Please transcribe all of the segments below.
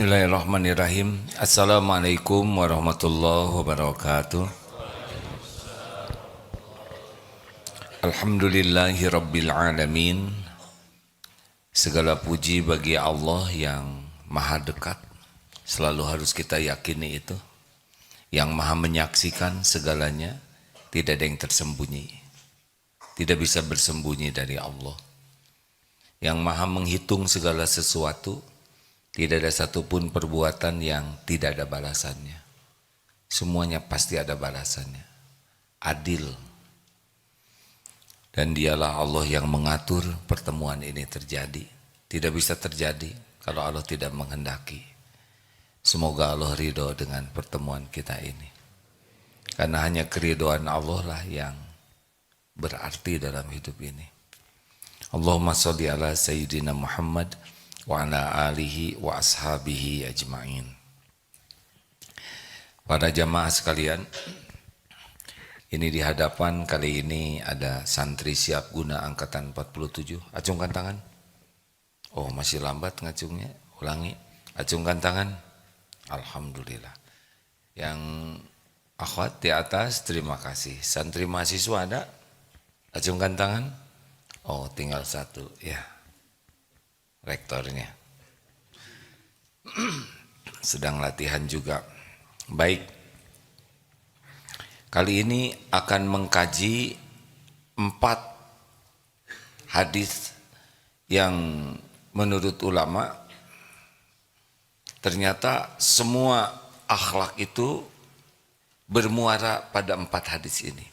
Bismillahirrahmanirrahim. Assalamualaikum warahmatullahi wabarakatuh. Alhamdulillahi rabbil alamin. Segala puji bagi Allah yang maha dekat. Selalu harus kita yakini itu. Yang maha menyaksikan segalanya. Tidak ada yang tersembunyi. Tidak bisa bersembunyi dari Allah. Yang maha menghitung segala sesuatu. Tidak ada satupun perbuatan yang tidak ada balasannya. Semuanya pasti ada balasannya. Adil. Dan dialah Allah yang mengatur pertemuan ini terjadi. Tidak bisa terjadi kalau Allah tidak menghendaki. Semoga Allah ridho dengan pertemuan kita ini. Karena hanya keridhoan Allah lah yang berarti dalam hidup ini. Allahumma sholli ala Sayyidina Muhammad wa ala alihi wa ashabihi ajma'in. Para jamaah sekalian, ini di hadapan kali ini ada santri siap guna angkatan 47. Acungkan tangan. Oh, masih lambat ngacungnya. Ulangi. Acungkan tangan. Alhamdulillah. Yang akhwat di atas, terima kasih. Santri mahasiswa ada? Acungkan tangan. Oh, tinggal satu. Ya. Rektornya sedang latihan juga. Baik, kali ini akan mengkaji 4 hadis yang menurut ulama ternyata semua akhlak itu bermuara pada 4 hadis ini.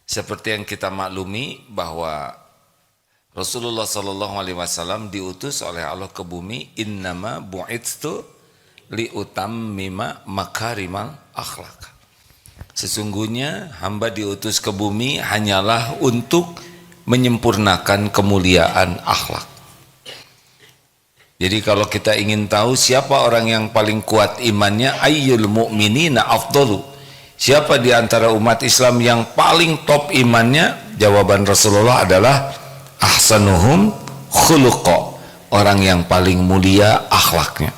Seperti yang kita maklumi bahwa Rasulullah SAW diutus oleh Allah ke bumi, innama bu'itstu liutammima makarimal akhlak. Sesungguhnya hamba diutus ke bumi hanyalah untuk menyempurnakan kemuliaan akhlak. Jadi kalau kita ingin tahu siapa orang yang paling kuat imannya, ayyul mu'minina afdalu, siapa di antara umat Islam yang paling top imannya, jawaban Rasulullah adalah ahsanuhum khuluqa, orang yang paling mulia akhlaknya.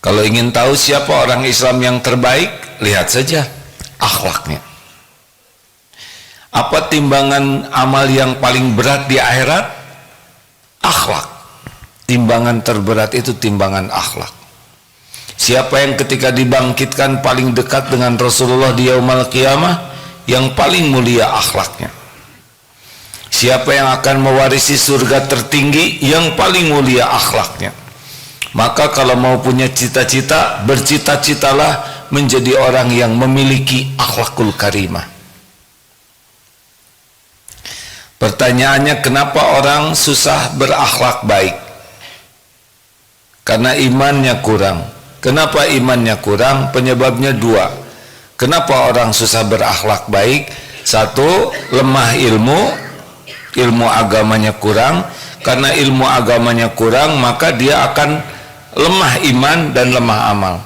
Kalau ingin tahu siapa orang Islam yang terbaik, lihat saja akhlaknya. Apa timbangan amal yang paling berat di akhirat? Akhlak. Timbangan terberat itu timbangan akhlak. Siapa yang ketika dibangkitkan paling dekat dengan Rasulullah di yaumul qiyamah, yang paling mulia akhlaknya. Siapa yang akan mewarisi surga tertinggi, yang paling mulia akhlaknya. Maka kalau mau punya cita-cita, bercita-citalah menjadi orang yang memiliki akhlakul karimah. Pertanyaannya, kenapa orang susah berakhlak baik? Karena imannya kurang. Kenapa imannya kurang? Penyebabnya 2. Kenapa orang susah berakhlak baik? 1, lemah ilmu agamanya kurang. Karena ilmu agamanya kurang, maka dia akan lemah iman dan lemah amal.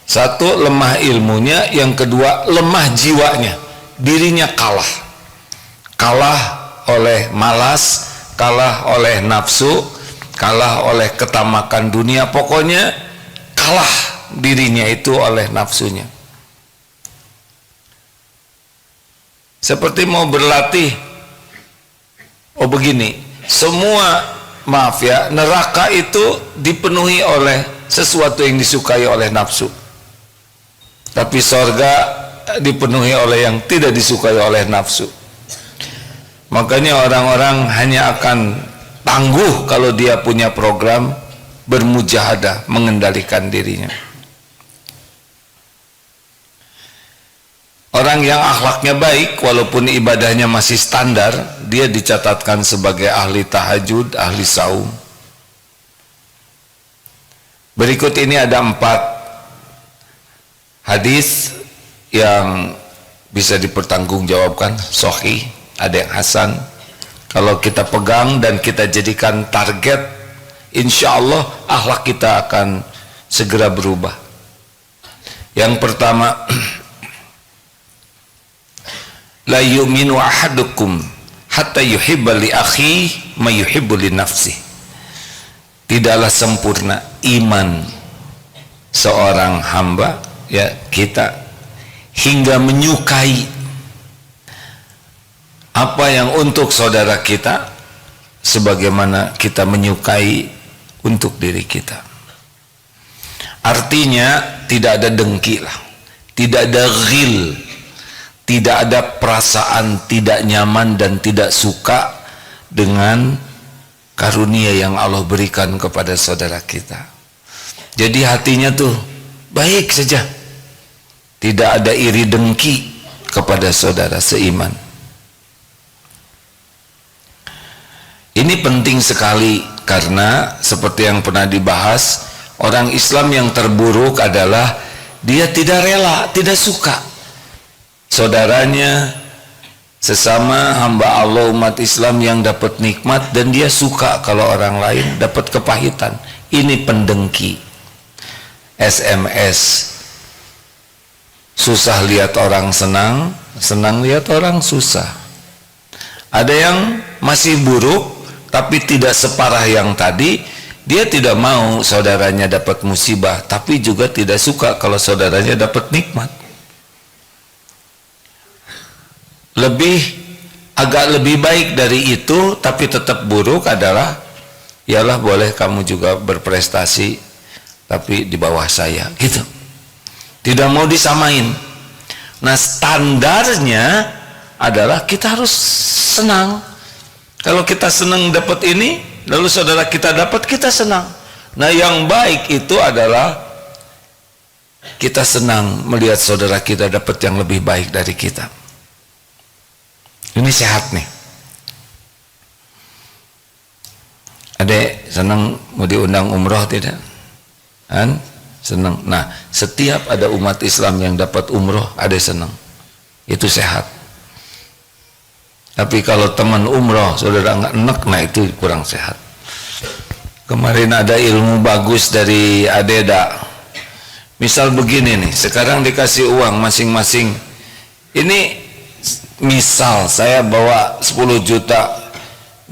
1, lemah ilmunya. Yang kedua, lemah jiwanya. Dirinya kalah oleh malas, kalah oleh nafsu, kalah oleh ketamakan dunia. Pokoknya kalah dirinya itu oleh nafsunya. Seperti mau berlatih. Oh begini, semua, maaf ya, neraka itu dipenuhi oleh sesuatu yang disukai oleh nafsu. Tapi surga dipenuhi oleh yang tidak disukai oleh nafsu. Makanya orang-orang hanya akan tangguh kalau dia punya program bermujahadah, mengendalikan dirinya. Orang yang akhlaknya baik, walaupun ibadahnya masih standar, dia dicatatkan sebagai ahli tahajud, ahli saum. Berikut ini ada 4 hadis yang bisa dipertanggungjawabkan, sahih, ada yang hasan. Kalau kita pegang dan kita jadikan target, insya Allah akhlak kita akan segera berubah. Yang pertama, la yu'minu ahadukum hatta yuhibba li akhihi ma yuhibbu li nafsihi. tidaklah sempurna iman seorang hamba, ya, kita hingga menyukai apa yang untuk saudara kita sebagaimana kita menyukai untuk diri kita. Artinya tidak ada dengki lah, tidak ada ghil, tidak ada perasaan tidak nyaman dan tidak suka dengan karunia yang Allah berikan kepada saudara kita. Jadi hatinya tuh baik saja, tidak ada iri dengki kepada saudara seiman. Ini penting sekali karena seperti yang pernah dibahas, orang Islam yang terburuk adalah dia tidak rela, tidak suka saudaranya sesama hamba Allah umat Islam yang dapat nikmat, dan dia suka kalau orang lain dapat kepahitan. Ini pendengki. SMS, susah lihat orang senang, senang lihat orang susah. Ada yang masih buruk tapi tidak separah yang tadi, dia tidak mau saudaranya dapat musibah, tapi juga tidak suka kalau saudaranya dapat nikmat. Agak lebih baik dari itu tapi tetap buruk adalah, ialah boleh kamu juga berprestasi tapi di bawah saya, gitu. Tidak mau disamain. Nah, standarnya adalah kita harus senang. Kalau kita senang dapat ini, lalu saudara kita dapat, kita senang. Nah, yang baik itu adalah kita senang melihat saudara kita dapat yang lebih baik dari kita. Ini sehat nih. Adek senang mau diundang umroh tidak? Kan? Senang. Nah, setiap ada umat Islam yang dapat umroh, adek senang. Itu sehat. Tapi kalau teman umroh saudara nggak enak, nah itu kurang sehat. Kemarin ada ilmu bagus dari Adeda. Misal begini nih, sekarang dikasih uang masing-masing. Ini misal saya bawa 10 juta,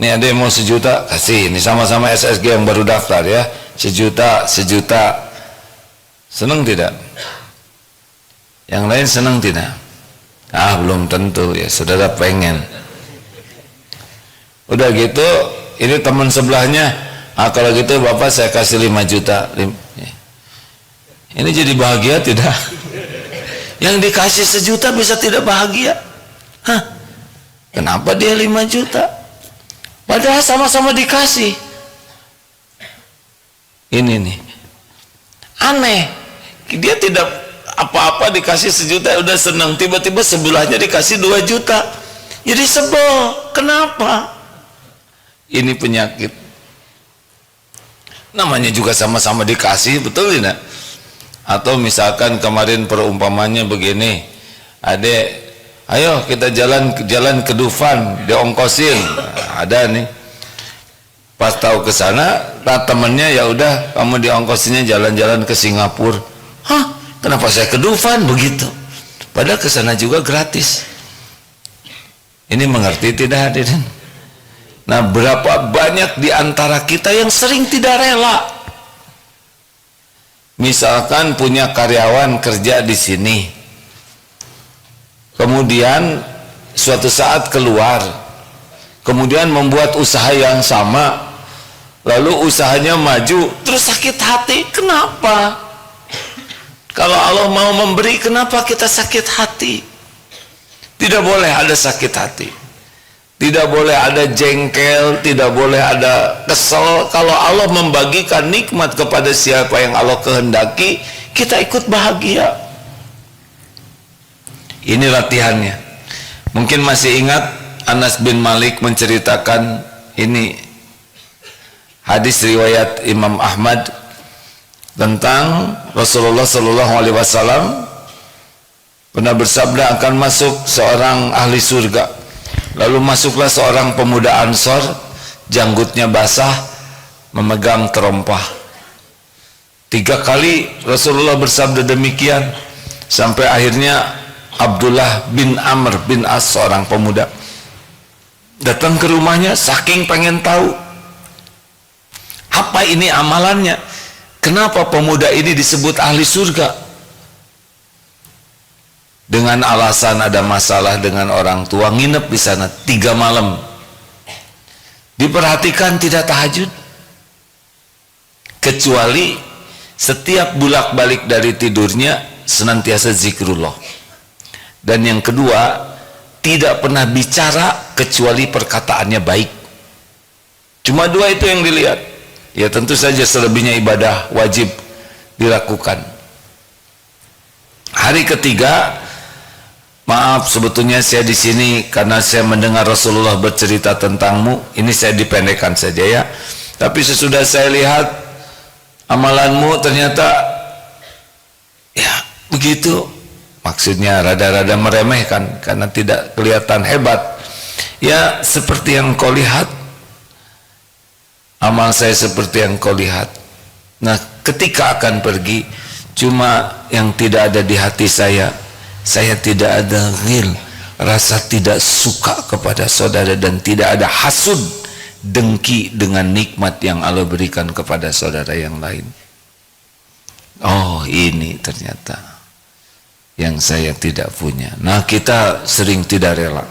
nih ada yang mau 1 juta, kasih. Ini sama-sama SSG yang baru daftar ya, 1 juta, 1 juta. Senang tidak? Yang lain senang tidak? Ah, belum tentu ya, saudara pengen. Udah gitu, ini teman sebelahnya, ah kalau gitu bapak saya kasih 5 juta. Ini jadi bahagia tidak? Yang dikasih 1 juta bisa tidak bahagia? Hah? Kenapa dia 5 juta? Padahal sama-sama dikasih. Ini nih aneh, dia tidak apa-apa dikasih 1 juta udah senang, tiba-tiba sebelahnya dikasih 2 juta jadi sebel. Kenapa? Ini penyakit. Namanya juga sama-sama dikasih, betul tidak? Atau misalkan kemarin perumpamannya begini, adek, ayo kita jalan ke Dufan, diongkosin. Ada nih, pas tahu ke sana, temennya ya udah kamu diongkosinnya jalan-jalan ke Singapura. Hah? Kenapa saya ke Dufan begitu? Padahal ke sana juga gratis. Ini mengerti tidak hadirin? Nah, berapa banyak di antara kita yang sering tidak rela. Misalkan punya karyawan kerja di sini, kemudian suatu saat keluar, kemudian membuat usaha yang sama, lalu usahanya maju, terus sakit hati. Kenapa? Kalau Allah mau memberi, kenapa kita sakit hati? Tidak boleh ada sakit hati, tidak boleh ada jengkel, tidak boleh ada kesel. Kalau Allah membagikan nikmat kepada siapa yang Allah kehendaki, kita ikut bahagia. Ini latihannya. Mungkin masih ingat Anas bin Malik menceritakan ini hadis riwayat Imam Ahmad tentang Rasulullah SAW pernah bersabda akan masuk seorang ahli surga. Lalu masuklah seorang pemuda Ansor, janggutnya basah, memegang terompah. 3 kali Rasulullah bersabda demikian, sampai akhirnya Abdullah bin Amr bin As, seorang pemuda, datang ke rumahnya saking pengen tahu Apa ini amalannya? Kenapa pemuda ini disebut ahli surga? Dengan alasan ada masalah dengan orang tua, nginep di sana 3 malam. Diperhatikan tidak tahajud, kecuali setiap bolak-balik dari tidurnya senantiasa zikrullah. Dan yang kedua, tidak pernah bicara kecuali perkataannya baik. Cuma 2 itu yang dilihat. Ya tentu saja selebihnya ibadah wajib dilakukan. Hari ketiga, maaf sebetulnya saya di sini karena saya mendengar Rasulullah bercerita tentangmu. Ini saya dipendekkan saja ya. Tapi sesudah saya lihat amalanmu ternyata ya begitu. Maksudnya rada-rada meremehkan karena tidak kelihatan hebat. Ya seperti yang kau lihat, amal saya seperti yang kau lihat. Nah ketika akan pergi, cuma yang tidak ada di hati saya tidak ada ghil, rasa tidak suka kepada saudara, dan tidak ada hasud, dengki dengan nikmat yang Allah berikan kepada saudara yang lain. Oh ini ternyata yang saya tidak punya. Nah kita sering tidak rela.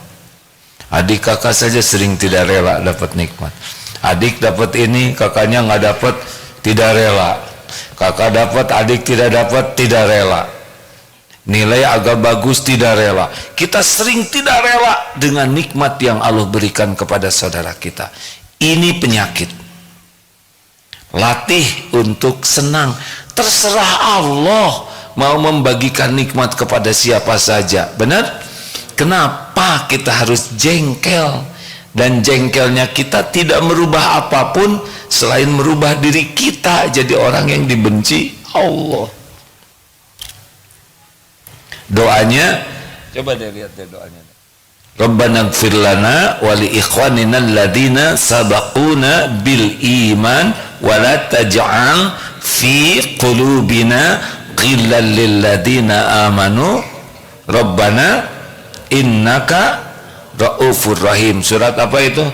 Adik kakak saja sering tidak rela dapat nikmat. Adik dapat ini, kakaknya nggak dapat, tidak rela. Kakak dapat, adik tidak dapat, tidak rela. Nilai agak bagus, tidak rela. Kita sering tidak rela dengan nikmat yang Allah berikan kepada saudara kita. Ini penyakit. Latih untuk senang. Terserah Allah mau membagikan nikmat kepada siapa saja. Benar? Kenapa kita harus jengkel? Dan jengkelnya kita tidak merubah apapun selain merubah diri kita jadi orang yang dibenci Allah. Doanya, coba deh lihat deh doanya. Rabbana ighfir lana wa li ikhwanina alladhina sabaquna bil iman wa la taj'al fi qulubina ghillan lil ladina amanu Rabbana innaka raufur rahim. Surat apa itu?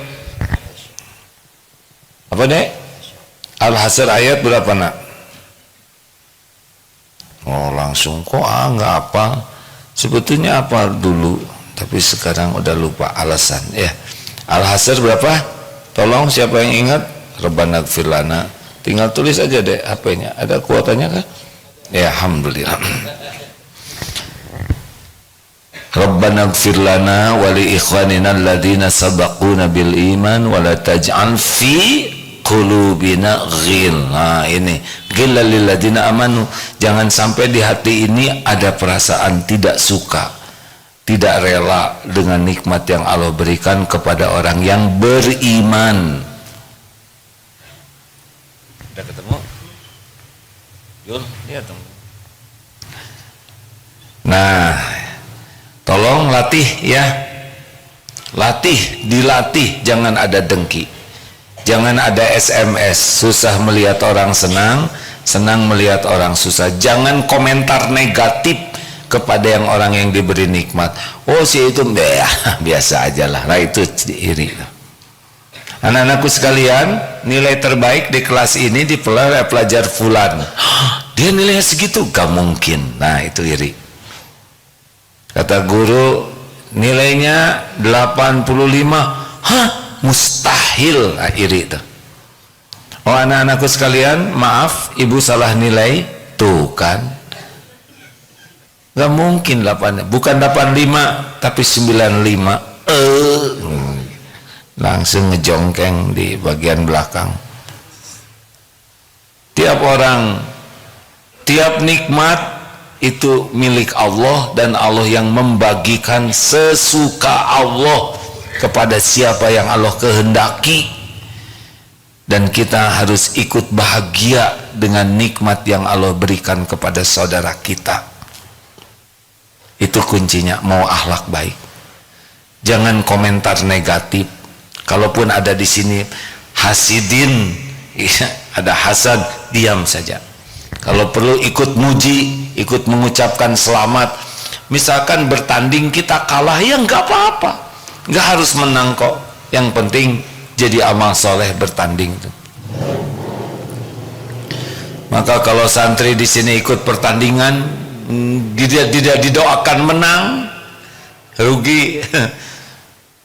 Apa deh? Al-Hasr ayat berapa nak? Oh langsung kok nggak apa? Sebetulnya apa dulu, tapi sekarang udah lupa alasan ya. Al-Hasr berapa? Tolong siapa yang ingat? Rabbana ighfir lana. Tinggal tulis aja deh HP-nya. Ada kuotanya kan? Ya alhamdulillah. Rabbana ighfir lana wa li ikhwanina alladhina sabaquna bil iman wa la taj'al fi qulubina ghil. Nah ini ghillal lil ladina amanu. Jangan sampai di hati ini ada perasaan tidak suka, tidak rela dengan nikmat yang Allah berikan kepada orang yang beriman. Udah ketemu? Yul, lihat dong. Nah, tolong latih ya. Latih, dilatih, jangan ada dengki. Jangan ada SMS, susah melihat orang senang, senang melihat orang susah. Jangan komentar negatif kepada orang yang diberi nikmat. Oh si itu biasa aja lah. Nah itu iri. Anak-anakku sekalian, nilai terbaik di kelas ini diperoleh pelajar fulan. Dia nilainya segitu, gak mungkin. Nah itu iri. Kata guru nilainya 85. Hah? Mustahil. Nah, iri itu. Oh anak-anakku sekalian, maaf ibu salah nilai. Tuh kan, gak mungkin 8, bukan 85 tapi 95. Langsung ngejongkeng di bagian belakang. Tiap orang, tiap nikmat itu milik Allah, dan Allah yang membagikan sesuka Allah kepada siapa yang Allah kehendaki. Dan kita harus ikut bahagia dengan nikmat yang Allah berikan kepada saudara kita. Itu kuncinya, mau akhlak baik. Jangan komentar negatif. Kalaupun ada di sini hasidin, ada hasad, diam saja. Kalau perlu ikut muji, ikut mengucapkan selamat. Misalkan bertanding kita kalah, ya nggak apa-apa, nggak harus menang kok. Yang penting jadi amal soleh bertanding. Maka kalau santri di sini ikut pertandingan tidak didoakan menang, rugi.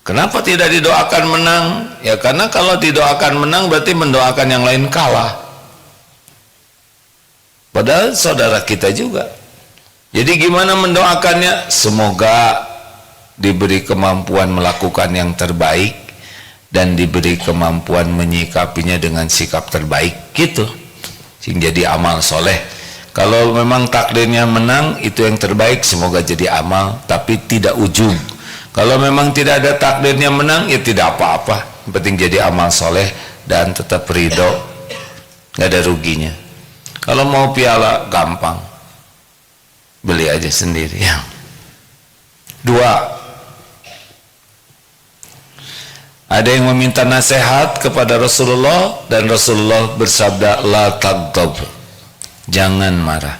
Kenapa tidak didoakan menang? Ya karena kalau didoakan menang berarti mendoakan yang lain kalah. Padahal saudara kita juga. Jadi gimana mendoakannya? Semoga diberi kemampuan melakukan yang terbaik dan diberi kemampuan menyikapinya dengan sikap terbaik, gitu. Sehingga jadi amal soleh. Kalau memang takdirnya menang, itu yang terbaik, semoga jadi amal, tapi tidak ujub. Kalau memang tidak ada takdirnya menang, ya tidak apa-apa, yang penting jadi amal soleh dan tetap ridho, nggak ada ruginya. Kalau mau piala gampang, beli aja sendiri ya. 2, ada yang meminta nasihat kepada Rasulullah dan Rasulullah bersabda, la taghdab, jangan marah.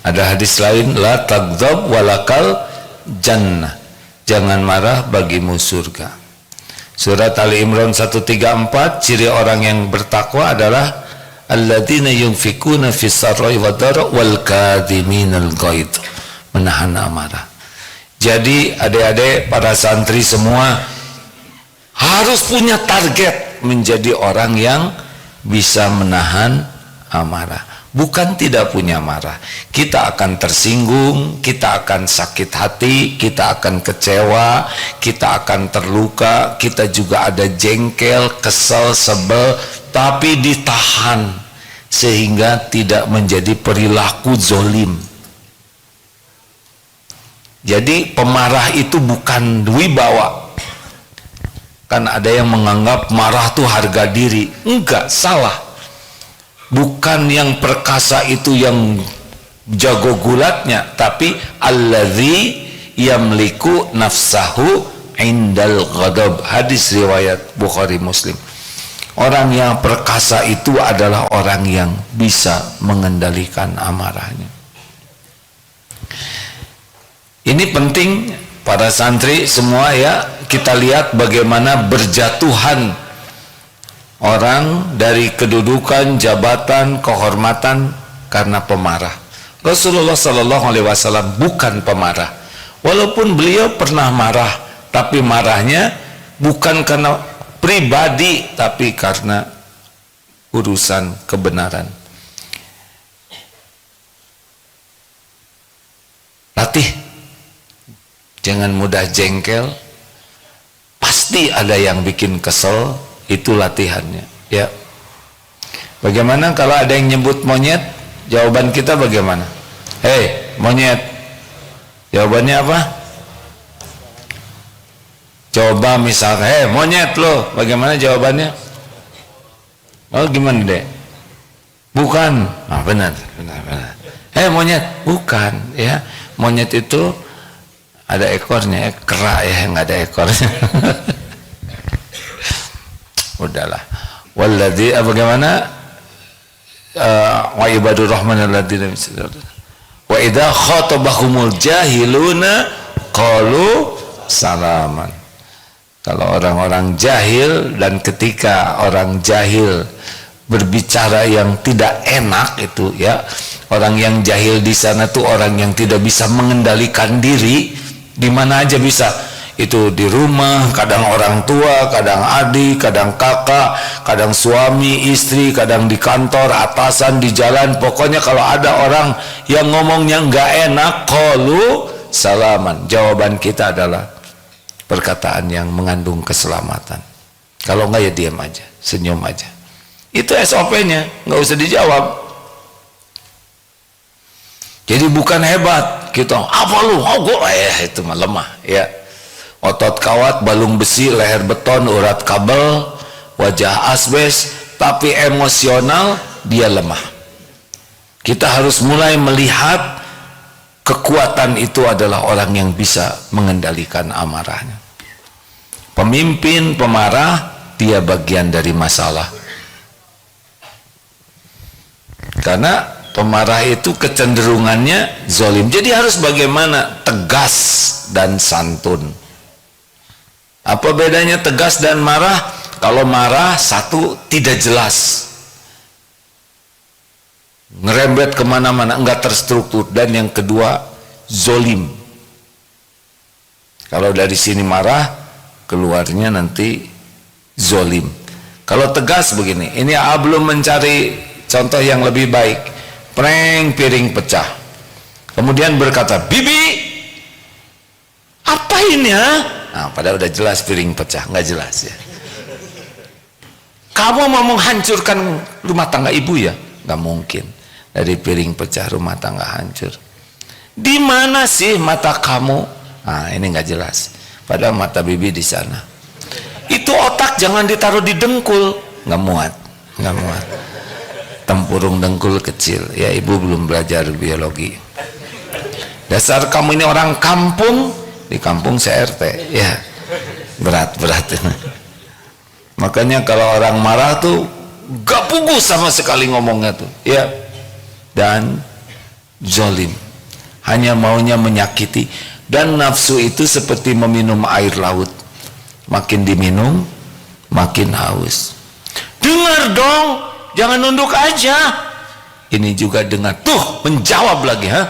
Ada hadis lain, la taghdab walakal jannah, jangan marah, bagimu surga. Surat Ali Imran 134, ciri orang yang bertakwa adalah alladzina yunfikuna fis sarra'i wadh-dharra wal kadhiminal ghaidh, menahan amarah. Jadi adik-adik para santri semua harus punya target menjadi orang yang bisa menahan amarah. Bukan tidak punya marah, kita akan tersinggung, kita akan sakit hati, kita akan kecewa, kita akan terluka, kita juga ada jengkel, kesel, sebel, tapi ditahan sehingga tidak menjadi perilaku zolim. Jadi pemarah itu bukan wibawa. Kan ada yang menganggap marah tuh harga diri. Enggak, salah. Bukan yang perkasa itu yang jago gulatnya, tapi alladzi yamliku nafsahu indal ghadab. Hadis riwayat Bukhari Muslim. Orang yang perkasa itu adalah orang yang bisa mengendalikan amarahnya. Ini penting para santri semua ya, kita lihat bagaimana berjatuhan orang dari kedudukan, jabatan, kehormatan karena pemarah. Rasulullah Sallallahu Alaihi Wasallam bukan pemarah, walaupun beliau pernah marah, tapi marahnya bukan karena pribadi, tapi karena urusan kebenaran. Latih. Jangan mudah jengkel. Pasti ada yang bikin kesel, itu latihannya ya. Bagaimana kalau ada yang nyebut monyet? Jawaban kita bagaimana? Hei monyet, jawabannya apa? Coba misalnya, hei monyet lo, bagaimana jawabannya? Oh gimana deh? Bukan. Ah, benar. Hei monyet, bukan ya. Monyet itu ada ekornya, kera ya, nggak ada ekornya. Udahlah. Walladzi bagaimana? Wa ibadur rahman alladzina wa idza khatabahumul jahiluna qalu salaman. Kalau orang-orang jahil, dan ketika orang jahil berbicara yang tidak enak itu ya, orang yang jahil di sana tuh orang yang tidak bisa mengendalikan diri. Di mana aja bisa, itu di rumah, kadang orang tua, kadang adik, kadang kakak, kadang suami, istri, kadang di kantor, atasan, di jalan. Pokoknya kalau ada orang yang ngomongnya nggak enak, qalu salaman. Jawaban kita adalah perkataan yang mengandung keselamatan. Kalau nggak ya diam aja, senyum aja. Itu SOP-nya, nggak usah dijawab. Jadi bukan hebat gitu, apa lu? Oh gue itu mah lemah ya. Otot kawat, balung besi, leher beton, urat kabel, wajah asbes, tapi emosional dia lemah. Kita harus mulai melihat kekuatan itu adalah orang yang bisa mengendalikan amarahnya. Pemimpin pemarah, dia bagian dari masalah. Karena pemarah itu kecenderungannya zolim. Jadi harus bagaimana? Tegas dan santun. Apa bedanya tegas dan marah? Kalau marah, satu, tidak jelas. merembet kemana-mana, enggak terstruktur. Dan yang kedua, zolim. Kalau dari sini marah, keluarnya nanti zolim. Kalau tegas begini, ini belum mencari contoh yang lebih baik. Prank piring pecah, kemudian berkata, "Bibi, apa ini ya?" Nah, padahal udah jelas piring pecah, nggak jelas ya. "Kamu mau menghancurkan rumah tangga ibu ya?" Nggak mungkin. Dari piring pecah rumah tangga hancur. "Di mana sih mata kamu?" Nah, ini nggak jelas. Padahal mata bibi di sana. "Itu otak jangan ditaruh di dengkul." Nggak muat, nggak muat. Tempurung dengkul kecil. Ya, ibu belum belajar biologi. "Dasar kamu ini orang kampung." Di kampung CRT. Ya, berat ini. Makanya kalau orang marah tuh gak pugus sama sekali ngomongnya tuh. Ya, dan zolim. Hanya maunya menyakiti. Dan nafsu itu seperti meminum air laut. Makin diminum, makin haus. "Dengar dong, jangan nunduk aja." Ini juga dengar. Tuh, menjawab lagi, ha?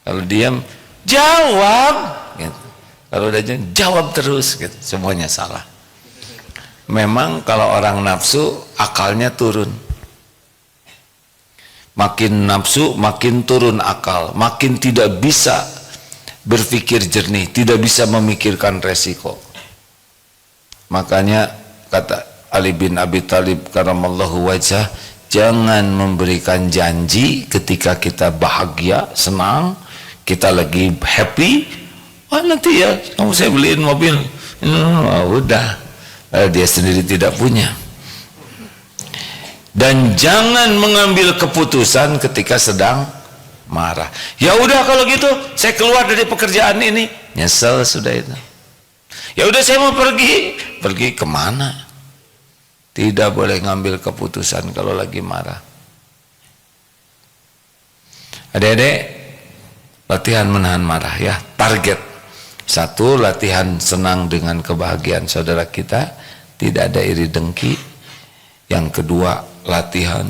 Kalau diam, jawab. Gitu. Kalau udah jawab terus, gitu. Semuanya salah. Memang kalau orang nafsu, akalnya turun. Makin nafsu, makin turun akal. Makin tidak bisa berpikir jernih, tidak bisa memikirkan resiko. Makanya kata Ali bin Abi Thalib karamallahu wajhah, jangan memberikan janji ketika kita bahagia, senang, kita lagi happy. "Oh, nanti ya kamu saya beliin mobil." Udah, dia sendiri tidak punya. Dan jangan mengambil keputusan ketika sedang marah. "Ya udah kalau gitu saya keluar dari pekerjaan ini." Nyesel sudah itu. "Ya udah saya mau pergi." Pergi kemana? Tidak boleh ngambil keputusan kalau lagi marah. Adik-adik, latihan menahan marah ya. Target 1, latihan senang dengan kebahagiaan saudara kita, tidak ada iri dengki. Yang kedua, latihan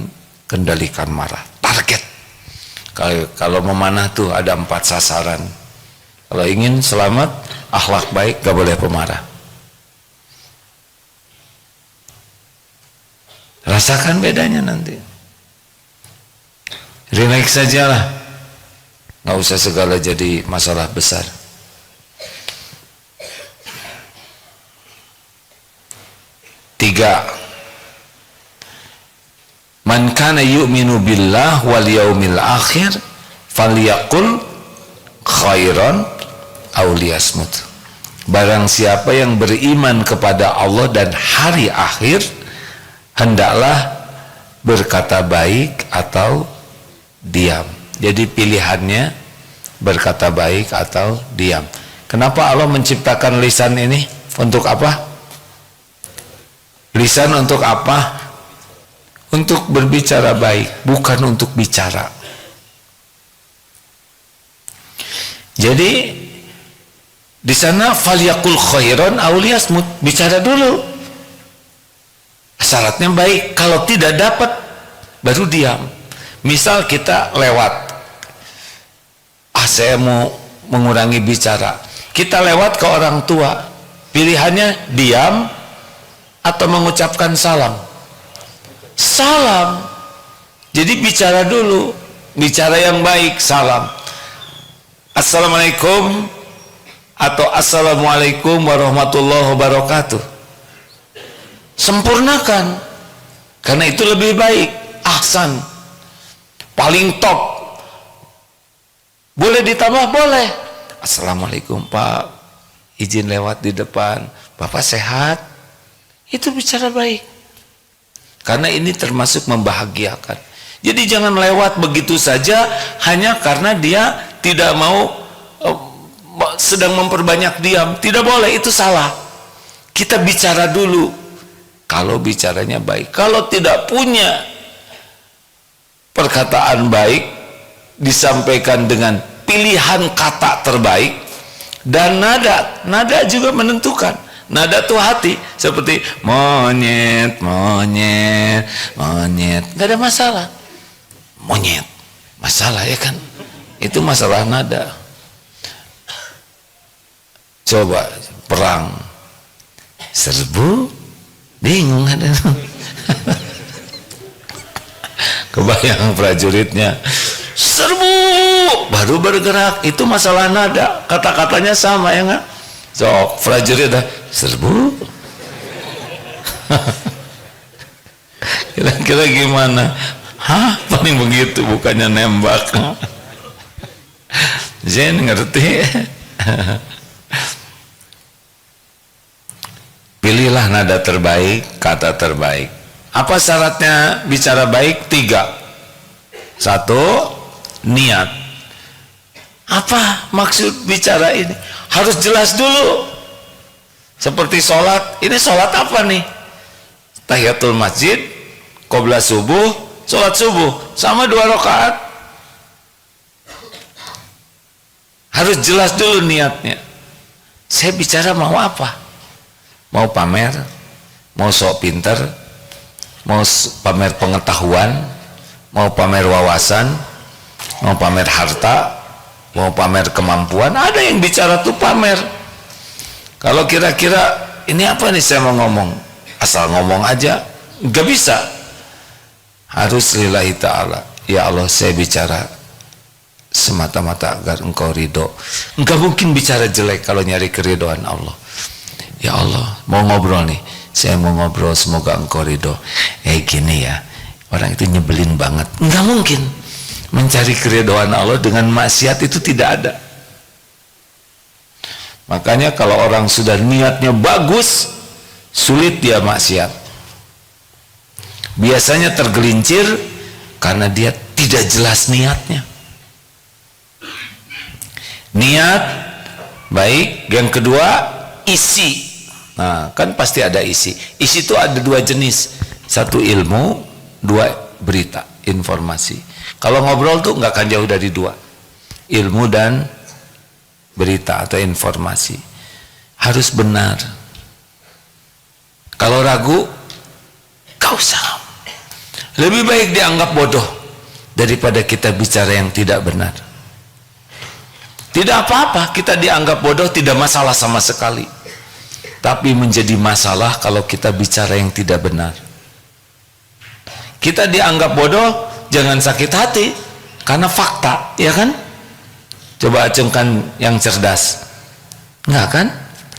kendalikan marah. Target. Kalau memanah tuh ada 4 sasaran. Kalau ingin selamat, akhlak baik, gak boleh pemarah. Rasakan bedanya nanti. Relax sajalah, gak usah segala jadi masalah besar. Tiga, man kana yu'minu billah wal yaumil akhir falyaqul khairan aw liyasmut. Barang siapa yang beriman kepada Allah dan hari akhir, hendaklah berkata baik atau diam. Jadi pilihannya berkata baik atau diam. Kenapa Allah menciptakan lisan ini? Untuk apa? Lisan untuk apa? Untuk berbicara baik, bukan untuk bicara. Jadi di sana falyaqul khairan aw liyasmut, bicara dulu. Syaratnya baik, kalau tidak dapat baru diam. Misal kita lewat, saya mau mengurangi bicara. Kita lewat ke orang tua, pilihannya diam atau mengucapkan salam. Salam. Jadi bicara dulu, bicara yang baik, salam. Assalamualaikum atau assalamualaikum warahmatullahi wabarakatuh. Sempurnakan, karena itu lebih baik. Ahsan, paling top. Boleh ditambah? Boleh. Assalamualaikum Pak, izin lewat di depan. Bapak sehat? Itu bicara baik, karena ini termasuk membahagiakan. Jadi jangan lewat begitu saja hanya karena dia tidak mau sedang memperbanyak diam. Tidak boleh, itu salah. Kita bicara dulu. Kalau bicaranya baik, kalau tidak punya perkataan baik, disampaikan dengan pilihan kata terbaik, dan nada juga menentukan. Nada tuh hati, seperti monyet, monyet, monyet, gak ada masalah. monyet. Masalah ya kan? Itu masalah nada. Coba perang, serbu, bingung ada. Kebayang prajuritnya, serbu, baru bergerak. Itu masalah nada, kata-katanya sama ya nggak? So prajurit dah serbu. Kira-kira gimana? Hah, paling begitu, bukannya nembak. Zen ngerti. Pilihlah nada terbaik, kata terbaik. Apa syaratnya bicara baik? 3. 1, niat. Apa maksud bicara ini? Harus jelas dulu. Seperti sholat, ini sholat apa nih? Tahiyatul masjid, qobla subuh, sholat subuh, sama 2 rakaat. Harus jelas dulu niatnya. Saya bicara mau apa? Mau pamer, mau sok pinter, mau pamer pengetahuan, mau pamer wawasan, mau pamer harta, mau pamer kemampuan. Ada yang bicara tuh pamer. Kalau kira-kira ini apa nih saya mau ngomong, asal ngomong aja nggak bisa. Harus lillahi ta'ala. Ya Allah, saya bicara semata-mata agar engkau ridho. Nggak mungkin bicara jelek kalau nyari keridhoan Allah. Ya Allah, mau ngobrol nih, saya mau ngobrol semoga engkau ridho. Gini ya, orang itu nyebelin banget. Nggak mungkin mencari keridhoan Allah dengan maksiat, itu tidak ada. Makanya kalau orang sudah niatnya bagus, sulit dia maksiat. Biasanya tergelincir karena dia tidak jelas niatnya. Niat baik. Yang kedua, isi. Nah, kan pasti ada isi. Isi itu ada 2 jenis. 1 ilmu, 2 berita, informasi. Kalau ngobrol tuh nggak akan jauh dari 2. Ilmu dan berita atau informasi. Harus benar. Kalau ragu, kau usah. Lebih baik dianggap bodoh daripada kita bicara yang tidak benar. Tidak apa-apa kita dianggap bodoh, tidak masalah sama sekali. Tapi menjadi masalah kalau kita bicara yang tidak benar. Kita dianggap bodoh, jangan sakit hati karena fakta, ya kan? Coba acungkan yang cerdas. Enggak kan?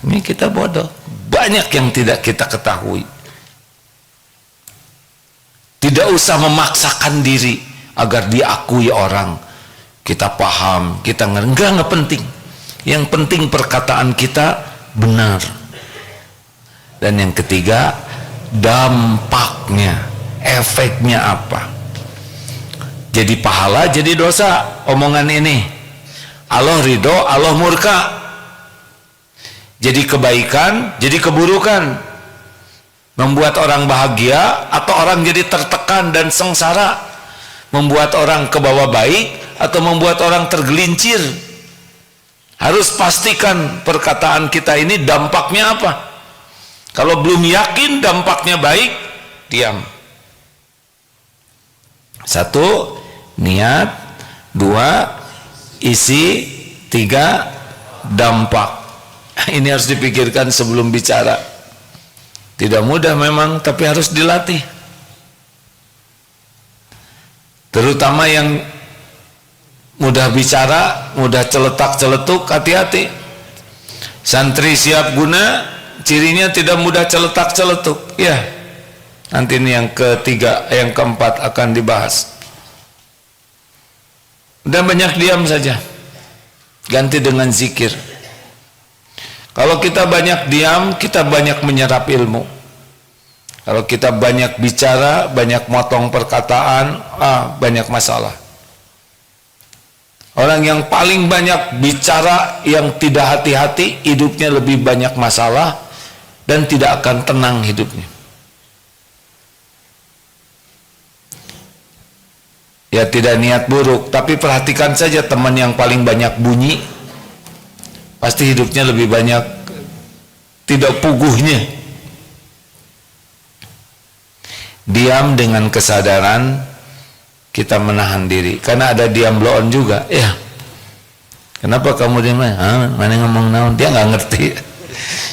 Ini kita bodoh. Banyak yang tidak kita ketahui. Tidak usah memaksakan diri agar diakui orang. Kita paham, kita nggak penting. Yang penting perkataan kita benar. Dan yang ketiga, dampaknya, efeknya apa? Jadi pahala, jadi dosa omongan ini. Allah ridho, Allah murka. Jadi kebaikan, jadi keburukan. Membuat orang bahagia atau orang jadi tertekan dan sengsara. Membuat orang ke bawah baik atau membuat orang tergelincir. Harus pastikan perkataan kita ini dampaknya apa. Kalau belum yakin dampaknya baik, diam. 1, niat. 2, isi. 3, dampak. Ini harus dipikirkan sebelum bicara. Tidak mudah memang, tapi harus dilatih. Terutama yang mudah bicara, mudah celetak-celetuk, hati-hati. Santri siap guna, cirinya tidak mudah celetak-celetuk. Ya, nanti ini yang ketiga, yang keempat akan dibahas. Dan banyak diam saja, ganti dengan zikir. Kalau kita banyak diam, kita banyak menyerap ilmu. Kalau kita banyak bicara, banyak motong perkataan, banyak masalah. Orang yang paling banyak bicara, yang tidak hati-hati, hidupnya lebih banyak masalah dan tidak akan tenang hidupnya. Ya tidak niat buruk, tapi perhatikan saja teman yang paling banyak bunyi, pasti hidupnya lebih banyak tidak puguhnya. Diam dengan kesadaran kita menahan diri, karena ada diam bloon juga. Ya, kenapa kamu diam? Mana ngomong naon? Dia nggak ngerti.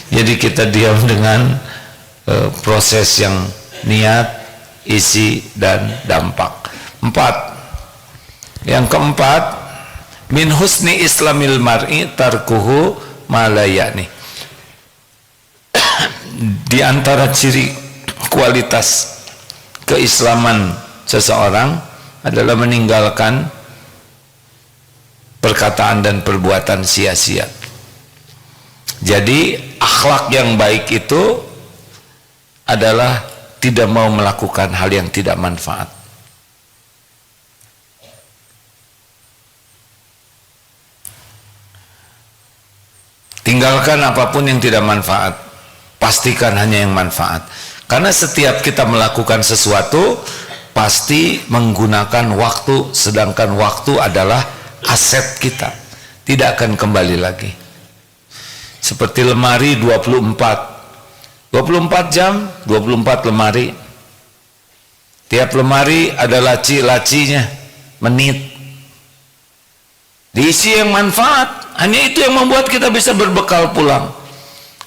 Jadi kita diam dengan proses yang niat, isi, dan dampak. 4. Yang keempat, min husni islamil mar'i tarkuhu malayani. Di antara ciri kualitas keislaman seseorang adalah meninggalkan perkataan dan perbuatan sia-sia. Jadi akhlak yang baik itu adalah tidak mau melakukan hal yang tidak manfaat. Tinggalkan apapun yang tidak manfaat, pastikan hanya yang manfaat. Karena setiap kita melakukan sesuatu pasti menggunakan waktu, sedangkan waktu adalah aset kita, tidak akan kembali lagi. Seperti lemari 24 jam, 24 lemari. Tiap lemari ada laci-lacinya, menit. Diisi yang manfaat, hanya itu yang membuat kita bisa berbekal pulang.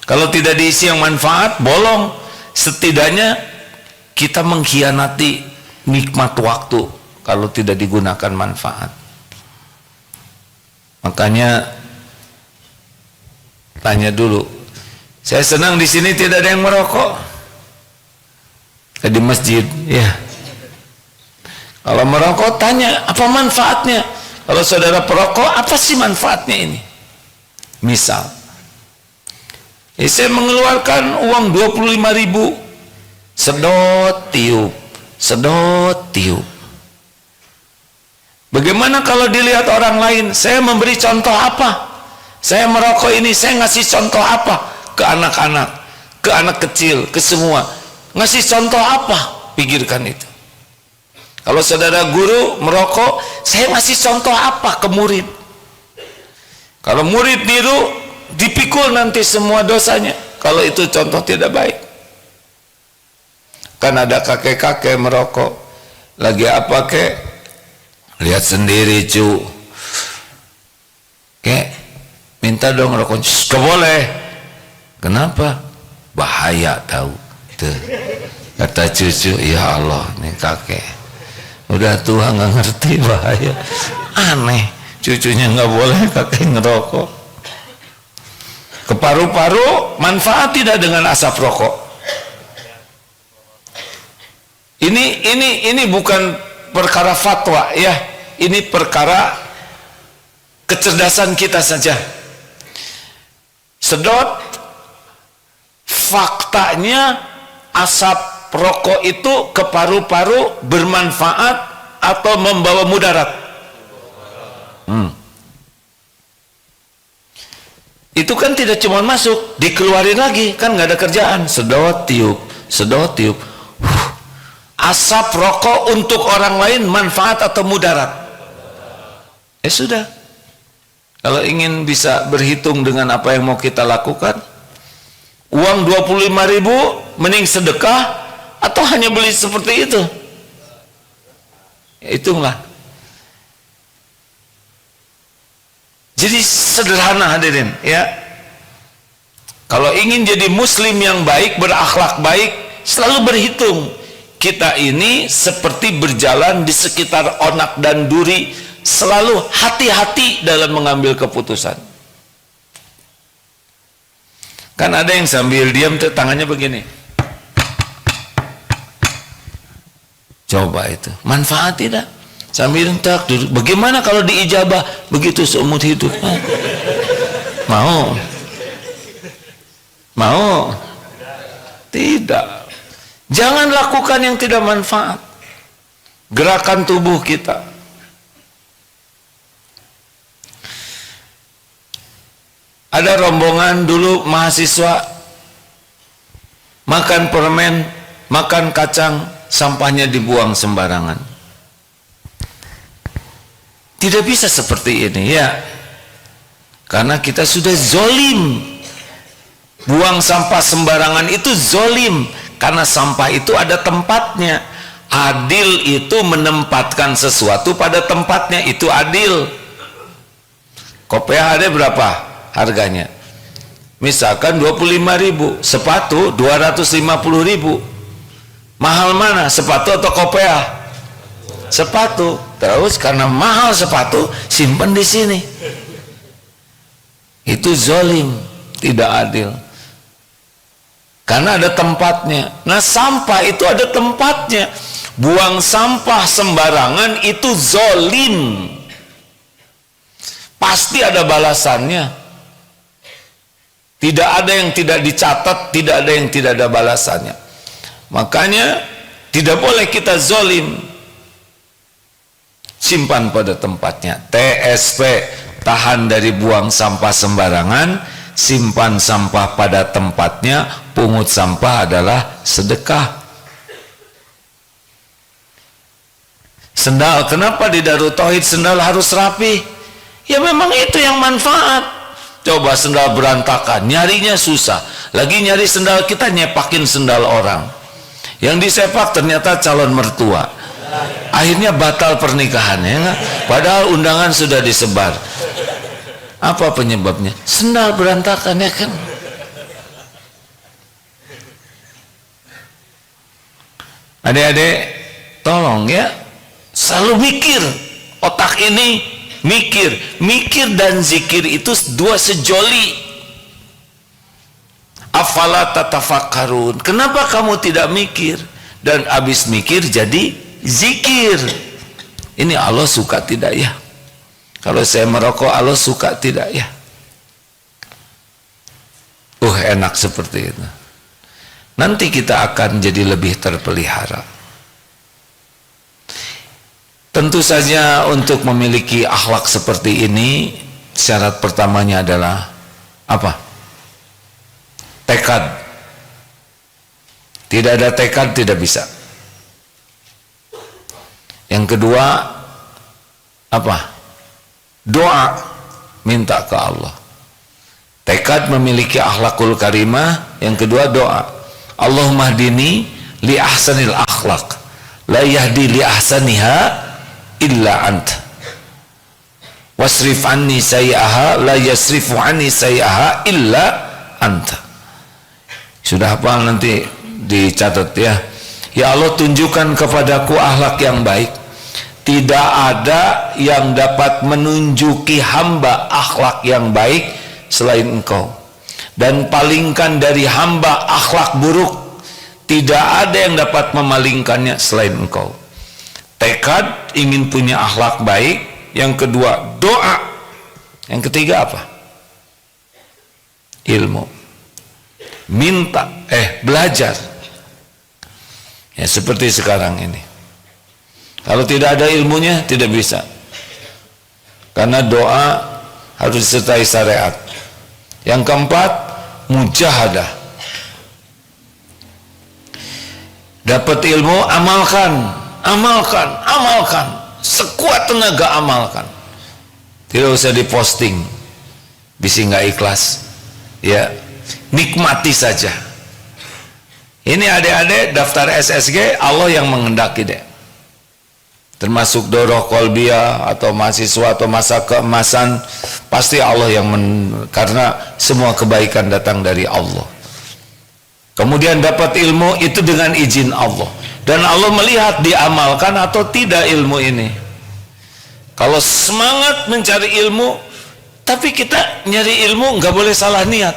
Kalau tidak diisi yang manfaat, bolong. Setidaknya kita mengkhianati nikmat waktu kalau tidak digunakan manfaat. Makanya tanya dulu, saya senang di sini tidak ada yang merokok. Di masjid, ya. Kalau merokok tanya apa manfaatnya. Kalau saudara perokok, apa sih manfaatnya ini? Misal, saya mengeluarkan uang 25.000, sedot tiup. Bagaimana kalau dilihat orang lain? Saya memberi contoh apa? Saya merokok ini, saya ngasih contoh apa? Ke anak-anak, ke anak kecil, ke semua. Ngasih contoh apa? Pikirkan itu. Kalau saudara guru merokok, saya ngasih contoh apa ke murid? Kalau murid niru, dipikul nanti semua dosanya. Kalau itu contoh tidak baik. Kan ada kakek-kakek merokok, lagi apa kek? Lihat sendiri cu. Kek, minta dong rokok. Gak boleh. Kenapa? Bahaya tahu. Tuh. Kata cucu, ya Allah, nih kakek udah tua nggak ngerti bahaya. Aneh, cucunya nggak boleh, kakek ngerokok. Ke paru-paru manfaat tidak dengan asap rokok. Ini bukan perkara fatwa ya, ini perkara kecerdasan kita saja. Sedot, faktanya asap rokok itu ke paru-paru bermanfaat atau membawa mudarat? Itu kan tidak cuma masuk, dikeluarin lagi, kan nggak ada kerjaan. Sedot tiup. Asap rokok untuk orang lain manfaat atau mudarat? Sudah. Kalau ingin bisa berhitung dengan apa yang mau kita lakukan, uang 25.000 mending sedekah atau hanya beli seperti itu? Ya, hitunglah. Jadi sederhana hadirin ya. Kalau ingin jadi muslim yang baik, berakhlak baik, selalu berhitung. Kita ini seperti berjalan di sekitar onak dan duri, selalu hati-hati dalam mengambil keputusan. Kan ada yang sambil diam tuh tangannya begini. Coba itu, manfaat tidak? Sambil entak duduk. Bagaimana kalau diijabah begitu seumur hidup? Mau? Tidak. Jangan lakukan yang tidak manfaat. Gerakan tubuh kita. Ada rombongan dulu mahasiswa makan permen, makan kacang, sampahnya dibuang sembarangan. Tidak bisa seperti ini ya, karena kita sudah zolim. Buang sampah sembarangan itu zolim, karena sampah itu ada tempatnya. Adil itu menempatkan sesuatu pada tempatnya, itu adil. Kopiah ada berapa harganya? Misalkan 25.000, sepatu 250.000. Mahal mana, sepatu atau kopiah? Sepatu. Terus karena mahal sepatu, simpan di sini. Itu zolim, tidak adil. Karena ada tempatnya. Nah, sampah itu ada tempatnya. Buang sampah sembarangan itu zolim. Pasti ada balasannya. Tidak ada yang tidak dicatat, tidak ada yang tidak ada balasannya. Makanya tidak boleh kita zolim. Simpan pada tempatnya. TSP, tahan dari buang sampah sembarangan, simpan sampah pada tempatnya. Pungut sampah adalah sedekah. Sendal, kenapa di Darut Tauhid sendal harus rapi? Ya memang itu yang manfaat. Coba sendal berantakan, nyarinya susah. Lagi nyari sendal kita, nyepakin sendal orang. Yang disepak ternyata calon mertua. Akhirnya batal pernikahannya, enggak? Padahal undangan sudah disebar. Apa penyebabnya? Sendal berantakan, ya kan? Adik-adik, tolong ya, selalu mikir. Otak ini mikir dan zikir itu dua sejoli. Afala tatafakkarun. Kenapa kamu tidak mikir? Dan habis mikir jadi zikir. Ini Allah suka tidak ya? Kalau saya merokok, Allah suka tidak ya? Enak seperti itu. Nanti kita akan jadi lebih terpelihara. Tentu saja untuk memiliki akhlak seperti ini, syarat pertamanya adalah apa? Tekad. Tidak ada tekad tidak bisa. Yang kedua apa? Doa, minta ke Allah. Tekad memiliki akhlakul karimah. Yang kedua doa. Allahumma hdini li ahsanil akhlak, la yahdi li ahsaniha illa anta, wasrif anni sayyaha, la yasrifu anni sayyaha illa anta. Sudah hafal, nanti dicatat ya. Ya Allah, tunjukkan kepadaku akhlak yang baik. Tidak ada yang dapat menunjuki hamba akhlak yang baik selain Engkau. Dan palingkan dari hamba akhlak buruk. Tidak ada yang dapat memalingkannya selain Engkau. Tekad ingin punya akhlak baik. Yang kedua doa. Yang ketiga apa? Ilmu. Minta, belajar. Ya seperti sekarang ini. Kalau tidak ada ilmunya tidak bisa. Karena doa harus disertai syariat. Yang keempat, mujahadah. Dapat ilmu, amalkan. Sekuat tenaga amalkan. Tidak usah diposting. Bisa nggak ikhlas. Ya, nikmati saja. Ini adik-adik daftar SSG, Allah yang menghendaki deh. Termasuk doroh kolbia atau mahasiswa atau masa keemasan, pasti Allah yang karena semua kebaikan datang dari Allah. Kemudian dapat ilmu itu dengan izin Allah, dan Allah melihat diamalkan atau tidak ilmu ini. Kalau semangat mencari ilmu, tapi kita nyari ilmu nggak boleh salah niat.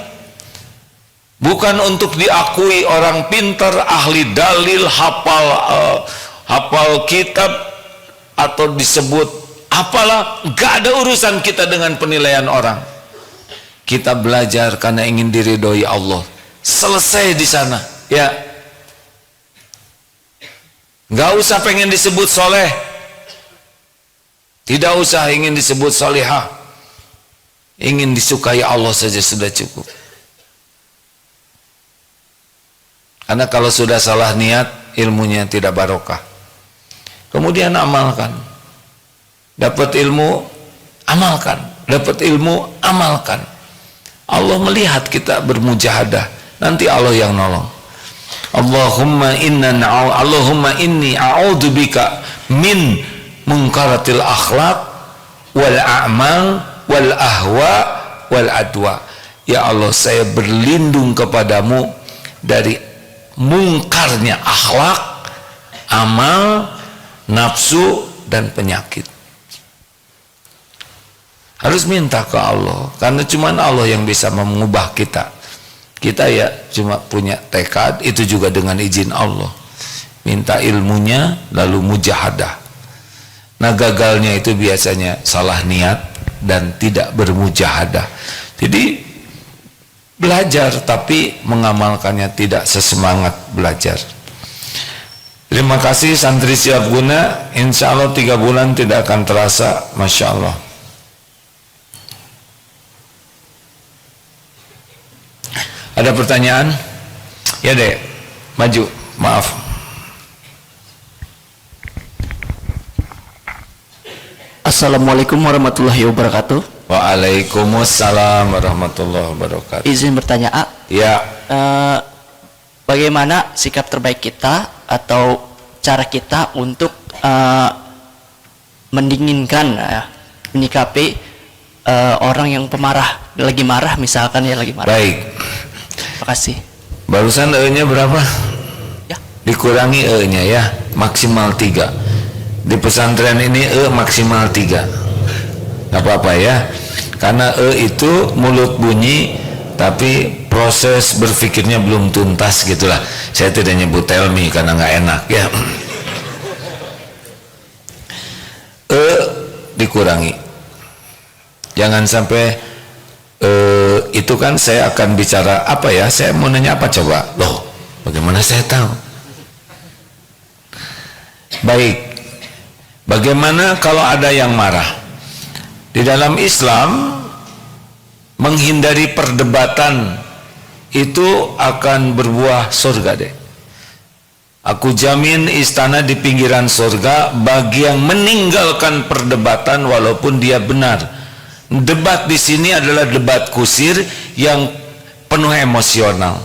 Bukan untuk diakui orang pintar, ahli dalil, hafal kitab, atau disebut apalah, gak ada urusan kita dengan penilaian orang. Kita belajar karena ingin diridhoi Allah. Selesai di sana, ya. Gak usah pengen disebut soleh, tidak usah ingin disebut solehah. Ingin disukai Allah saja sudah cukup. Karena kalau sudah salah niat, ilmunya tidak barokah. Kemudian amalkan. Dapat ilmu, amalkan. Dapat ilmu, amalkan. Allah melihat kita bermujahadah. Nanti Allah yang nolong. Allahumma inni a'udzubika min munkaratil akhlaq wal a'mal wal ahwa wal adwa. Ya Allah, saya berlindung kepadamu dari mungkarnya akhlak, amal, nafsu dan penyakit. Harus minta ke Allah, karena cuma Allah yang bisa mengubah kita. Kita ya cuma punya tekad, itu juga dengan izin Allah. Minta ilmunya lalu mujahadah. Nah, gagalnya itu biasanya salah niat dan tidak bermujahadah. Jadi belajar tapi mengamalkannya tidak sesemangat belajar. Terima kasih santri siap guna. Insya Allah 3 bulan tidak akan terasa. Masya Allah. Ada pertanyaan? Ya dek, maju, maaf. Assalamualaikum warahmatullahi wabarakatuh. Waalaikumsalam warahmatullahi wabarakatuh. Izin bertanya, A. Ya. Bagaimana sikap terbaik kita atau cara kita untuk mendinginkan, menyikapi orang yang pemarah, lagi marah misalkan ya, lagi marah. Baik. Terima kasih. Barusan E-nya berapa? Ya. Dikurangi E-nya ya, maksimal 3. Di pesantren ini E maksimal 3. Gak apa-apa ya, karena E itu mulut bunyi tapi proses berpikirnya belum tuntas gitulah. Saya tidak nyebut tell me karena nggak enak ya. E dikurangi, jangan sampai itu kan saya akan bicara apa ya, saya mau nanya apa coba, loh bagaimana saya tahu. Baik, bagaimana kalau ada yang marah? Di dalam Islam, menghindari perdebatan itu akan berbuah surga deh. Aku jamin istana di pinggiran surga bagi yang meninggalkan perdebatan walaupun dia benar. Debat di sini adalah debat kusir yang penuh emosional.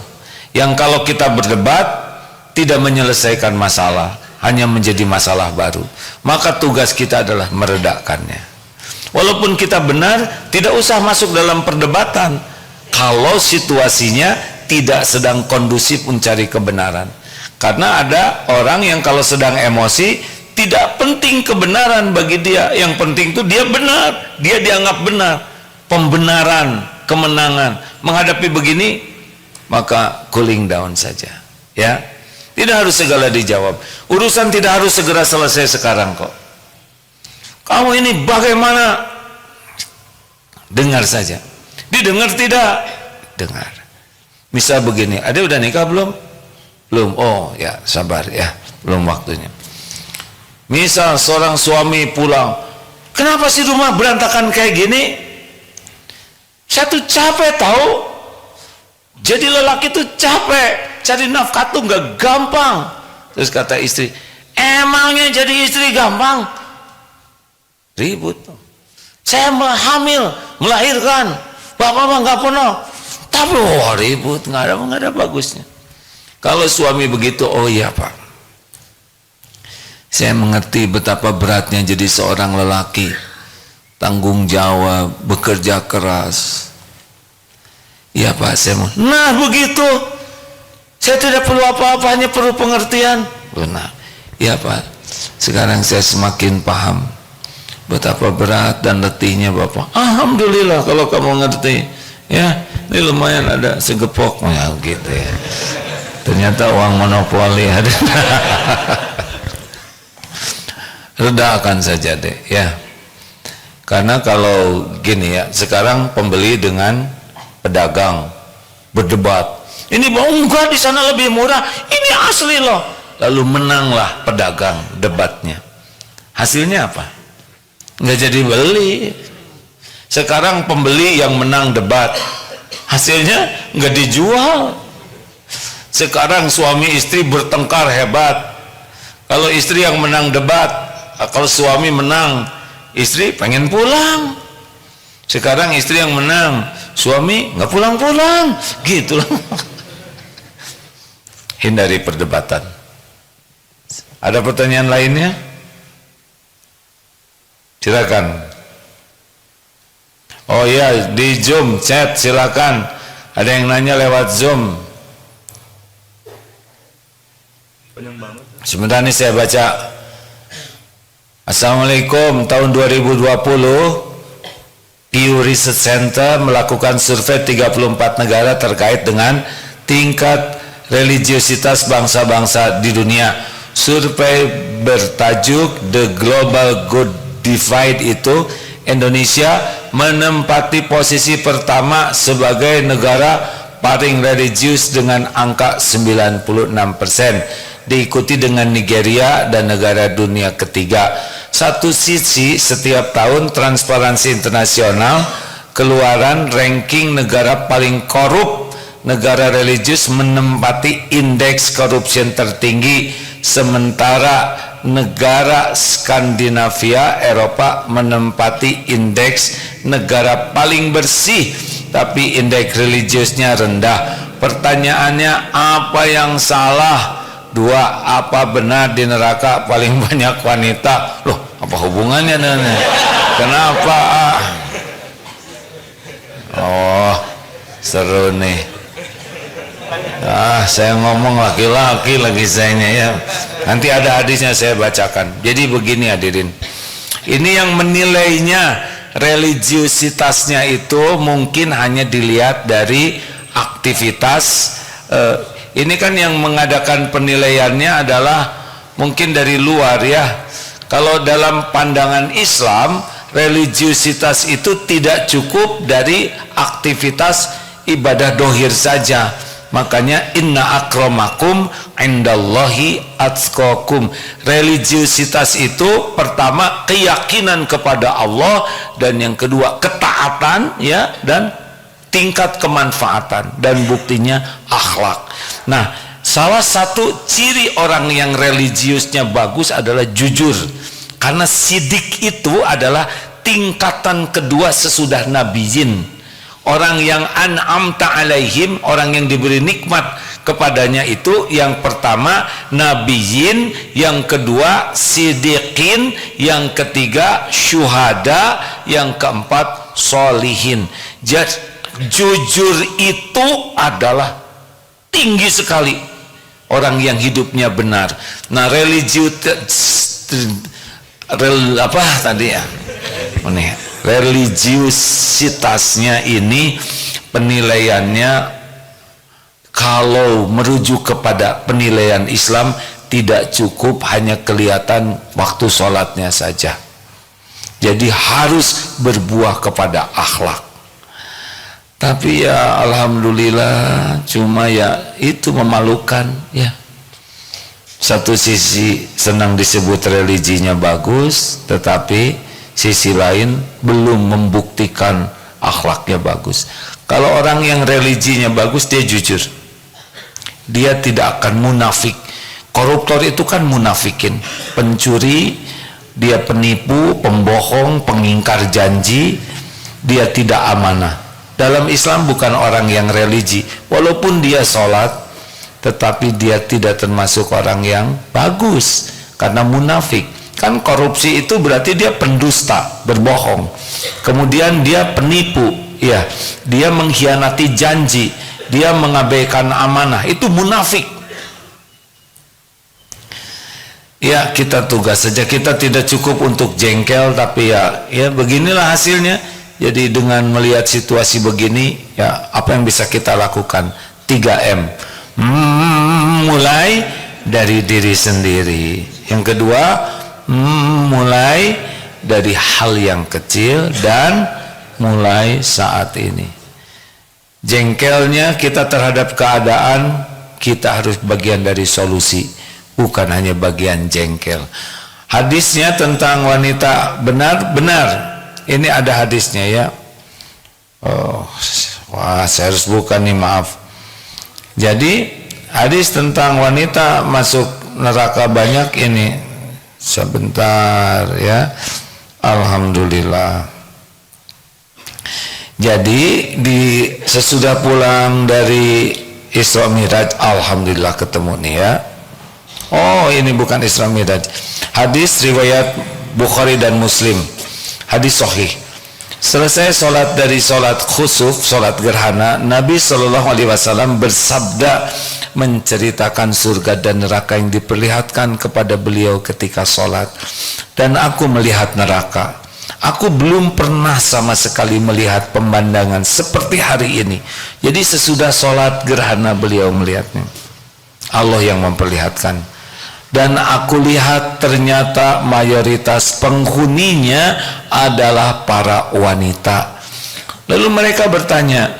Yang kalau kita berdebat tidak menyelesaikan masalah, hanya menjadi masalah baru. Maka tugas kita adalah meredakannya. Walaupun kita benar, tidak usah masuk dalam perdebatan kalau situasinya tidak sedang kondusif mencari kebenaran. Karena ada orang yang kalau sedang emosi, tidak penting kebenaran bagi dia, yang penting itu dia benar, dia dianggap benar. Pembenaran, kemenangan. Menghadapi begini, maka cooling down saja ya. Tidak harus segala dijawab. Urusan tidak harus segera selesai sekarang kok. Kamu ini bagaimana? Dengar saja. Didengar tidak? Dengar. Misal begini, ada udah nikah belum? Belum. Oh ya, sabar ya, belum waktunya. Misal seorang suami pulang, kenapa sih rumah berantakan kayak gini? Saya tuh capek tahu. Jadi lelaki tuh capek, cari nafkah tuh nggak gampang. Terus kata istri, emangnya jadi istri gampang? Ribut. Saya hamil, melahirkan, bapak mah nggak pernah. Tapi ribut, nggak ada bagusnya. Kalau suami begitu, oh iya pak, saya mengerti betapa beratnya jadi seorang lelaki, tanggung jawab, bekerja keras. Iya pak, saya mau. Nah begitu, saya tidak perlu apa-apa, hanya perlu pengertian. Benar. Iya pak, sekarang saya semakin paham betapa berat dan letihnya bapak. Alhamdulillah kalau kamu ngerti. Ya, ini lumayan ada segepok, ya gitu ya. Ternyata uang monopoli ada. Redakan saja deh ya. Karena kalau gini ya, sekarang pembeli dengan pedagang berdebat. Ini enggak, di sana lebih murah. Ini asli loh. Lalu menanglah pedagang debatnya. Hasilnya apa? Enggak jadi beli. Sekarang pembeli yang menang debat, hasilnya enggak dijual. Sekarang suami istri bertengkar hebat. Kalau istri yang menang debat, kalau suami menang, istri pengen pulang. Sekarang istri yang menang, suami nggak pulang-pulang, gitu loh. hindari perdebatan. Ada pertanyaan lainnya? Silakan. Oh iya, di Zoom chat silakan. Ada yang nanya lewat Zoom. Sebentar nih saya baca. Assalamualaikum, tahun 2020 Pew Research Center melakukan survei 34 negara terkait dengan tingkat religiositas bangsa-bangsa di dunia. Survei bertajuk The Global Good Divide itu Indonesia menempati posisi pertama sebagai negara paling religius dengan angka 96%, diikuti dengan Nigeria dan negara dunia ketiga. Satu sisi, setiap tahun Transparansi Internasional keluaran ranking negara paling korup. Negara religius menempati indeks korupsi tertinggi, sementara negara Skandinavia Eropa menempati indeks negara paling bersih, tapi indeks religiusnya rendah. Pertanyaannya, apa yang salah? 2. Apa benar di neraka paling banyak wanita? Loh, apa hubungannya dengan kenapa? Oh, seru nih. Saya ngomong laki-laki lagi sayanya ya. Nanti ada hadisnya saya bacakan. Jadi begini hadirin. Ini yang menilainya religiositasnya itu mungkin hanya dilihat dari aktivitas. Ini kan yang mengadakan penilaiannya adalah mungkin dari luar ya. Kalau dalam pandangan Islam, religiositas itu tidak cukup dari aktivitas ibadah dohir saja. Makanya inna akramakum indallahi atqakum. Religiositas itu pertama keyakinan kepada Allah, dan yang kedua ketaatan ya, dan tingkat kemanfaatan, dan buktinya akhlak. Nah, salah satu ciri orang yang religiusnya bagus adalah jujur, karena sidik itu adalah tingkatan kedua sesudah nabiyin. Orang yang an'amta alaihim, orang yang diberi nikmat kepadanya itu yang pertama nabiyin, yang kedua sidiqin, yang ketiga syuhada, yang keempat solihin. Jadi jujur itu adalah tinggi sekali orang yang hidupnya benar. Nah, religiusitasnya ini penilaiannya, kalau merujuk kepada penilaian Islam, tidak cukup hanya kelihatan waktu sholatnya saja. Jadi harus berbuah kepada akhlak. Tapi ya alhamdulillah, cuma ya itu memalukan ya. Satu sisi senang disebut religinya bagus, tetapi sisi lain belum membuktikan akhlaknya bagus. Kalau orang yang religinya bagus, dia jujur, dia tidak akan munafik. Koruptor itu kan munafikin, pencuri, dia penipu, pembohong, pengingkar janji, dia tidak amanah. Dalam Islam bukan orang yang religi, walaupun dia sholat, tetapi dia tidak termasuk orang yang bagus, karena munafik. Kan korupsi itu berarti dia pendusta, berbohong. Kemudian dia penipu, ya, dia mengkhianati janji, dia mengabaikan amanah, itu munafik. Ya, kita tugas saja, kita tidak cukup untuk jengkel, tapi ya beginilah hasilnya. Jadi dengan melihat situasi begini, ya apa yang bisa kita lakukan? 3M. Mulai dari diri sendiri. Yang kedua, mulai dari hal yang kecil, dan mulai saat ini. Jengkelnya kita terhadap keadaan, kita harus bagian dari solusi, bukan hanya bagian jengkel. Hadisnya tentang wanita benar. Ini ada hadisnya ya. Saya harus buka nih, maaf. Jadi hadis tentang wanita masuk neraka banyak ini. Sebentar ya. Alhamdulillah. Jadi sesudah pulang dari Isra Miraj, alhamdulillah ketemu nih ya. Oh, ini bukan Isra Miraj. Hadis riwayat Bukhari dan Muslim. Hadis sahih. Selesai sholat dari sholat khusuf, sholat gerhana, Nabi SAW bersabda menceritakan surga dan neraka yang diperlihatkan kepada beliau ketika sholat. Dan aku melihat neraka. Aku belum pernah sama sekali melihat pemandangan seperti hari ini. Jadi sesudah sholat gerhana beliau melihatnya. Allah yang memperlihatkan. Dan aku lihat ternyata mayoritas penghuninya adalah para wanita. Lalu mereka bertanya,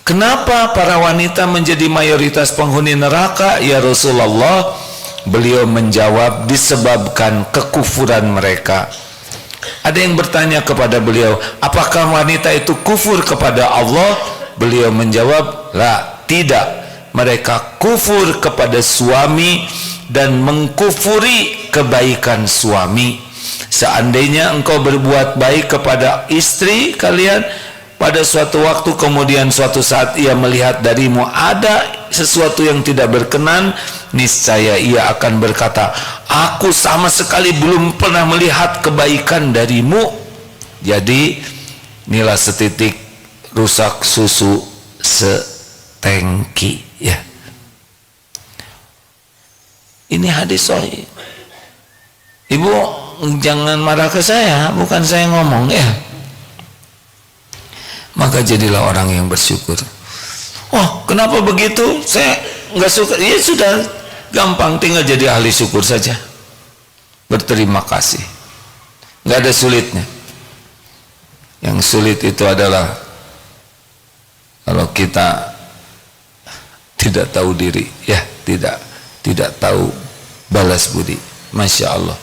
kenapa para wanita menjadi mayoritas penghuni neraka ya Rasulullah? Beliau menjawab, disebabkan kekufuran mereka. Ada yang bertanya kepada beliau, apakah wanita itu kufur kepada Allah? Beliau menjawab, la, tidak. Mereka kufur kepada suami dan mengkufuri kebaikan suami. Seandainya engkau berbuat baik kepada istri kalian, pada suatu waktu kemudian suatu saat ia melihat darimu ada sesuatu yang tidak berkenan, niscaya ia akan berkata, aku sama sekali belum pernah melihat kebaikan darimu. Jadi inilah setitik rusak susu setengki ya. Ini hadis sahih. Ibu jangan marah ke saya, bukan saya ngomong ya. Maka jadilah orang yang bersyukur. Oh, kenapa begitu? Saya nggak suka. Ya sudah, gampang, tinggal jadi ahli syukur saja. Berterima kasih. Nggak ada sulitnya. Yang sulit itu adalah kalau kita tidak tahu diri, ya tidak tahu balas budi. Masya Allah.